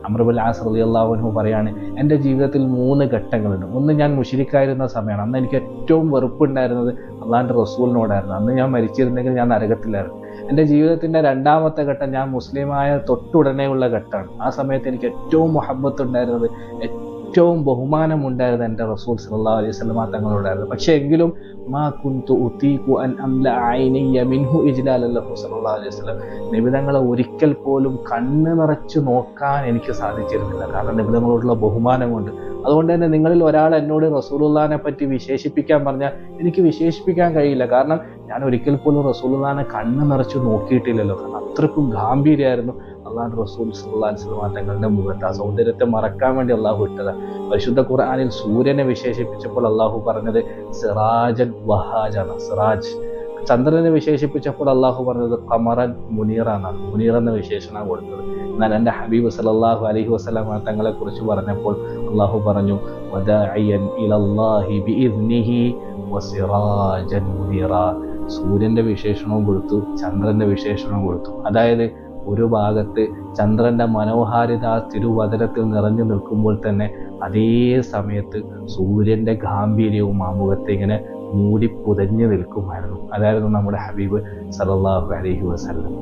അംർ ഇബ്നുൽ as റളിയല്ലാഹു അൻഹു പറയാണ്, എൻ്റെ ജീവിതത്തിൽ 3 ഘട്ടങ്ങളുണ്ട്. ഒന്ന്, ഞാൻ മുശ്രിക്കായിരുന്ന സമയമാണ്. അന്ന് എനിക്ക് ഏറ്റവും വെറുപ്പുണ്ടായിരുന്നത് അള്ളാഹിൻ്റെ റസൂലിനോടായിരുന്നു. അന്ന് ഞാൻ മരിച്ചിരുന്നെങ്കിൽ ഞാൻ നരകത്തിലായിരുന്നു. എൻ്റെ ജീവിതത്തിൻ്റെ 2ാമത്തെ ഘട്ടം ഞാൻ മുസ്ലിമായ തൊട്ടുടനെയുള്ള ഘട്ടമാണ്. ആ സമയത്ത് എനിക്ക് ഏറ്റവും മുഹബ്ബത്ത് ഉണ്ടായിരുന്നത്, ഏറ്റവും ബഹുമാനമുണ്ടായിരുന്നത് എൻ്റെ റസൂൽ സല്ലല്ലാഹു അലൈഹി വസല്ലമ തങ്ങളോടായിരുന്നു. പക്ഷേ എങ്കിലും മാ കുന്തു ഉതീഖു അൻ അംല ഐനിയ മിൻഹു ഇജ്ലാലൻ ലഹു സല്ലല്ലാഹു അലൈഹി വസല്ലം, നബി തങ്ങളെ ഒരിക്കൽ പോലും കണ്ണ് നിറച്ച് നോക്കാൻ എനിക്ക് സാധിച്ചിരുന്നില്ല. കാരണം നബി തങ്ങളോടുള്ള ബഹുമാനം കൊണ്ട്. അതുകൊണ്ട് തന്നെ നിങ്ങളിൽ ഒരാൾ എന്നോട് റസൂലുള്ളാഹിനെ പറ്റി വിശേഷിപ്പിക്കാൻ പറഞ്ഞാൽ എനിക്ക് വിശേഷിപ്പിക്കാൻ കഴിയില്ല. കാരണം ഞാൻ ഒരിക്കൽ പോലും റസൂലുള്ളാഹിനെ കണ്ണ് നിറച്ച് നോക്കിയിട്ടില്ലല്ലോ. കാരണം അത്രക്കും ഗാംഭീര്യമായിരുന്നു അള്ളാഹുവിൻ്റെ റസൂൽ സല്ലല്ലാഹു അലൈഹി വസല്ലം തങ്ങളുടെ മുഖത്ത്. ആ സൗന്ദര്യത്തെ മറക്കാൻ വേണ്ടി അള്ളാഹു ഇട്ടതാണ്. പരിശുദ്ധ ഖുർആനിൽ സൂര്യനെ വിശേഷിപ്പിച്ചപ്പോൾ അള്ളാഹു പറഞ്ഞത് സിറാജൻ വഹാജാണ്, സിറാജ്. ചന്ദ്രനെ വിശേഷിപ്പിച്ചപ്പോൾ അള്ളാഹു പറഞ്ഞത് ഖമറൻ മുനീറാന്നാണ്, മുനീർ എന്ന വിശേഷണം കൊടുത്തത്. എന്നാൽ എൻ്റെ ഹബീബ് സല്ലല്ലാഹു അലൈഹി വസല്ലം തങ്ങളെ കുറിച്ച് പറഞ്ഞപ്പോൾ അള്ളാഹു പറഞ്ഞു വദാഇയൻ ഇലല്ലാഹി ബിഇദ്നിഹി വസിറാജൻ മുനീറാ. സൂര്യൻ്റെ വിശേഷണവും കൊടുത്തു, ചന്ദ്രൻ്റെ വിശേഷണവും കൊടുത്തു. അതായത് ഒരു ഭാഗത്ത് ചന്ദ്രൻ്റെ മനോഹാരിത തിരുവദനത്തിൽ നിറഞ്ഞു നിൽക്കുമ്പോൾ തന്നെ അതേ സമയത്ത് സൂര്യൻ്റെ ഗാംഭീര്യവും ആ മുഖത്തെ ഇങ്ങനെ മൂടി പുതഞ്ഞു നിൽക്കുമായിരുന്നു. അതായിരുന്നു നമ്മുടെ ഹബീബ് സല്ലല്ലാഹു അലൈഹി വസല്ലം.